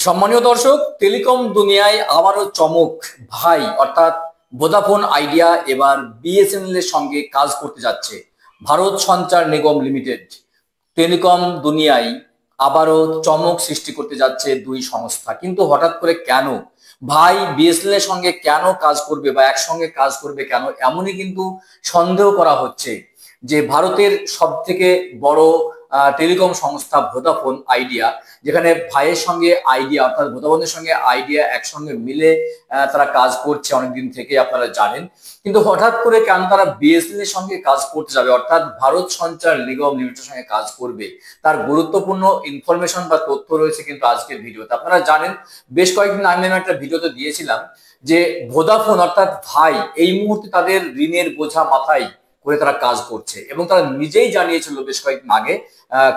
সম্মানীয় দর্শক, টেলিকম দুনিয়ায় আবারও চমক। ভাই অর্থাৎ ভোদাফোন আইডিয়া এবার বিএসএনএল এর সঙ্গে কাজ করতে যাচ্ছে। ভারত সঞ্চার নিগম লিমিটেড। টেলিকম দুনিয়ায় আবারও চমক সৃষ্টি করতে যাচ্ছে দুই সংস্থা। কিন্তু হঠাৎ করে কেন ভাই বিএসএনএল এর সঙ্গে কেন কাজ করবে বা একসঙ্গে কাজ করবে কেন, এমনই কিন্তু সন্দেহ করা হচ্ছে যে ভারতের সব থেকে বড় টেলিকম সংস্থা ভোদাফোন আইডিয়া, যেখানে ভাইয়ের সঙ্গে আইডিয়া অর্থাৎ ভোদাফোনের সঙ্গে আইডিয়া একসঙ্গে মিলে তারা কাজ করছে অনেকদিন থেকে, আপনারা জানেন। কিন্তু হঠাৎ করে কেন তারা বিএসএনএল এর সঙ্গে কাজ করতে যাবে অর্থাৎ ভারত সঞ্চার নিগম লিমিটেডের সঙ্গে কাজ করবে, তার গুরুত্বপূর্ণ ইনফরমেশন বা তথ্য রয়েছে কিন্তু আজকের ভিডিওতে। আপনারা জানেন বেশ কয়েকদিন আগে আমি একটা ভিডিওতে দিয়েছিলাম যে ভোদাফোন অর্থাৎ ভাই এই মুহূর্তে তাদের ঋণের বোঝা মাথায় করে তারা কাজ করছে এবং তারা নিজেই জানিয়েছিল বেশ কয়েকদিন আগে,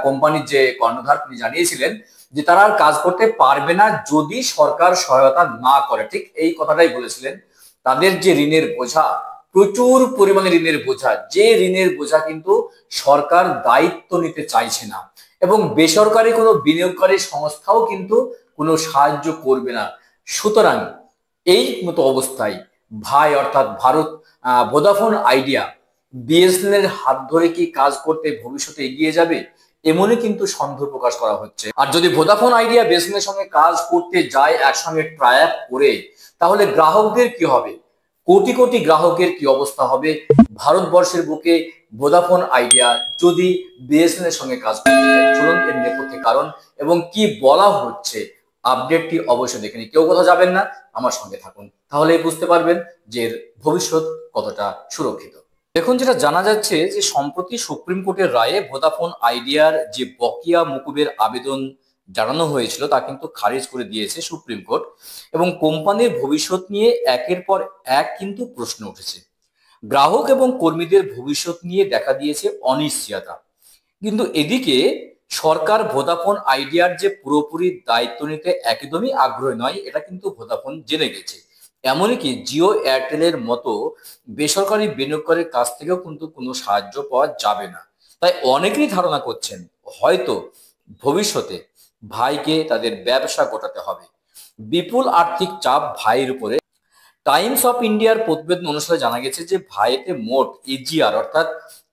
কোম্পানির যে কর্ণধার তিনি জানিয়েছিলেন যে তারা আর কাজ করতে পারবে না যদি সরকার সহায়তা না করে। ঠিক এই কথাটাই বলেছিলেন। তাদের যে ঋণের বোঝা, প্রচুর পরিমাণে ঋণের বোঝা, যে ঋণের বোঝা কিন্তু সরকার দায়িত্ব নিতে চাইছে না এবং বেসরকারি কোনো বিনিয়োগকারী সংস্থাও কিন্তু কোনো সাহায্য করবে না। সুতরাং এই মতো অবস্থায় ভাই অর্থাৎ ভারত ভোদাফোন আইডিয়া বিএসএনএল এর হাত ধরে কি কাজ করতে ভবিষ্যতে এগিয়ে যাবে, এমনই কিন্তু সন্দেহ প্রকাশ করা হচ্ছে। আর যদি ভোদাফোন আইডিয়া বিএসএনএল এর সঙ্গে কাজ করতে যায় একসঙ্গে ট্রাই আপ করে, তাহলে গ্রাহকদের কি হবে? কোটি কোটি গ্রাহকের কি অবস্থা হবে ভারতবর্ষের বুকে ভোদাফোন আইডিয়া যদি বিএসএনএল এর সঙ্গে কাজ করতে যায়? চলুন এর নেপথ্যে কারণ এবং কি বলা হচ্ছে আপডেটটি অবশ্যই দেখে নিন। কেউ কোথাও যাবেন না, আমার সঙ্গে থাকুন, তাহলেই বুঝতে পারবেন যে এর ভবিষ্যৎ কতটা সুরক্ষিত। দেখুন, যেটা জানা যাচ্ছে যে সম্প্রতি সুপ্রিম কোর্টের রায়ে ভোদাফোন আইডিয়ার যে বকেয়া মুকুবের আবেদন জানানো হয়েছিল তা কিন্তু খারিজ করে দিয়েছে সুপ্রিম কোর্ট এবং কোম্পানির ভবিষ্যৎ নিয়ে একের পর এক কিন্তু প্রশ্ন উঠেছে। গ্রাহক এবং কর্মীদের ভবিষ্যৎ নিয়ে দেখা দিয়েছে অনিশ্চয়তা। কিন্তু এদিকে সরকার ভোদাফোন আইডিয়ার যে পুরোপুরি দায়িত্ব নিতে একদমই আগ্রহী নয়, এটা কিন্তু ভোদাফোন জেনে গেছে। এমনকি জিও এয়ারটেলের মতো বেসরকারি বিনিয়োগকারীর কাছ থেকেও কিন্তু কোনো সাহায্য পাওয়া যাবে না। তাই অনেকেই ধারণা করছেন হয়তো ভবিষ্যতে ভাইকে তাদের ব্যবসা গোটাতে হবে। বিপুল আর্থিক চাপ ভাইয়ের উপরে। টাইমস অফ ইন্ডিয়ার প্রতিবেদন অনুসারে জানা গেছে যে ভাইতে মোট এজিআর অর্থাৎ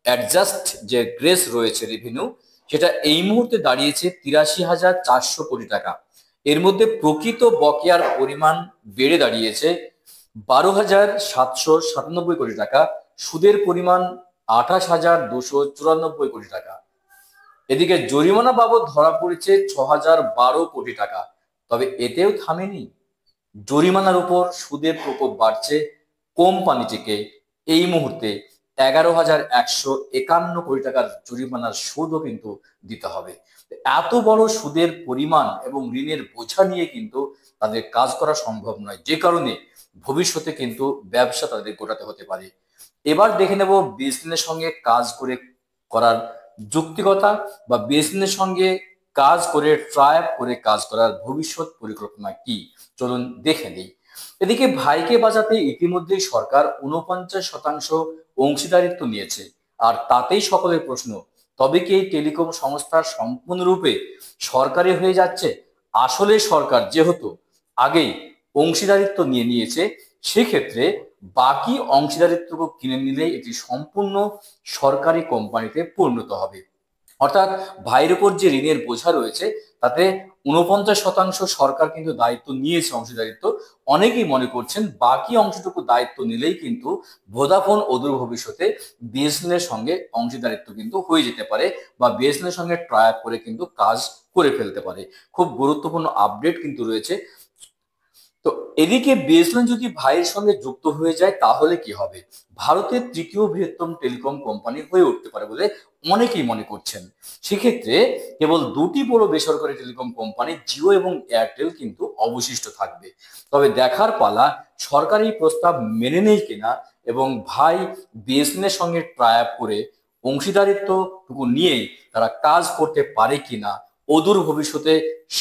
অ্যাডজাস্ট যে গ্রেস রয়েছে রেভিনিউ, সেটা এই মুহূর্তে দাঁড়িয়েছে ৮৩,৪০০ কোটি টাকা। এর মধ্যে প্রকৃত বকেয়ার পরিমাণ বেড়ে দাঁড়িয়েছে ১২,৭৯৭ কোটি টাকা, সুদের পরিমাণ ২৮,২৯৪ কোটি টাকা। এদিকে জরিমানা বাবদ ধরা পড়েছে ৬,০১২ কোটি টাকা। তবে এতেও থামেনি, জরিমানার উপর সুদের প্রকোপ বাড়ছে। কোম্পানিটিকে এই মুহূর্তে ১১,১৫১ কোটি টাকার জরিমানার সুদও কিন্তু দিতে হবে। এত বড় সুদের পরিমাণ এবং ঋণের বোঝা নিয়ে কিন্তু তাদের কাজ করা সম্ভব নয়, যে কারণে ভবিষ্যতে কিন্তু ব্যবসা তাদের গোটাতে হতে পারে। এবার দেখে নেব বিএসএনএল এর সঙ্গে কাজ করার যুক্তিকতা বা বিএসএনএল এর সঙ্গে কাজ করে ট্রাই করে কাজ করার ভবিষ্যৎ পরিকল্পনা কি, চলুন দেখে নিই। এদিকে ভাইকে বাঁচাতে ইতিমধ্যেই সরকার ৪৯% অংশীদারিত্ব নিয়েছে, আর তাতেই সকলের প্রশ্ন, তবে কি এই টেলিকম সংস্থা সম্পূর্ণরূপে সরকারি হয়ে যাচ্ছে? আসলে সরকার যেহেতু আগেই অংশীদারিত্ব নিয়ে নিয়েছে, সেক্ষেত্রে বাকি অংশীদারিত্বকে কিনে নিলে এটি সম্পূর্ণ সরকারি কোম্পানিতে পরিণত হবে। অর্থাৎ ভাইয়ের উপর যে ঋণের বোঝা রয়েছে তাতে ৪৯% সরকার কিন্তু দায়িত্ব নিয়েছে অংশীদারিত্ব। অনেকেই মনে করছেন বাকি অংশটুকু দায়িত্ব নিলেই কিন্তু ভোদাফোন অদূর ভবিষ্যতে বিএসএনএল এর সঙ্গে অংশীদারিত্ব কিন্তু হয়ে যেতে পারে বা বিএসএনএল এর সঙ্গে ট্রাই করে কিন্তু কাজ করে ফেলতে পারে। খুব গুরুত্বপূর্ণ আপডেট কিন্তু রয়েছে। তো এদিকে বিএসএনএল যদি ভাইয়ের সঙ্গে যুক্ত হয়ে যায় তাহলে কি হবে? ভারতের তৃতীয় বৃহত্তম টেলিকম কোম্পানি হয়ে উঠতে পারে বলে অনেকেই মনে করছেন। সেক্ষেত্রে কেবল দুটি বড় বেসরকারি টেলিকম কোম্পানি জিও এবং এয়ারটেল কিন্তু অবশিষ্ট থাকবে। তবে দেখার পালা সরকারি প্রস্তাব মেনে নেই কিনা এবং ভাই বিএসএনএল এর সঙ্গে ট্রাই আপ করে অংশীদারিত্বটুকু নিয়েই তারা কাজ করতে পারে কিনা, অদূর ভবিষ্যতে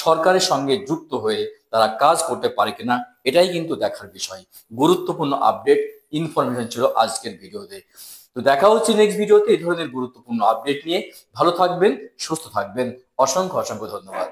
সরকারের সঙ্গে যুক্ত হয়ে তারা কাজ করতে পারে কিনা, এটাই কিন্তু দেখার বিষয়। গুরুত্বপূর্ণ আপডেট ইনফরমেশন ছিল আজকের ভিডিওতে। তো দেখা হচ্ছে নেক্সট ভিডিওতে এই ধরনের গুরুত্বপূর্ণ আপডেট নিয়ে। ভালো থাকবেন, সুস্থ থাকবেন। অসংখ্য অসংখ্য ধন্যবাদ।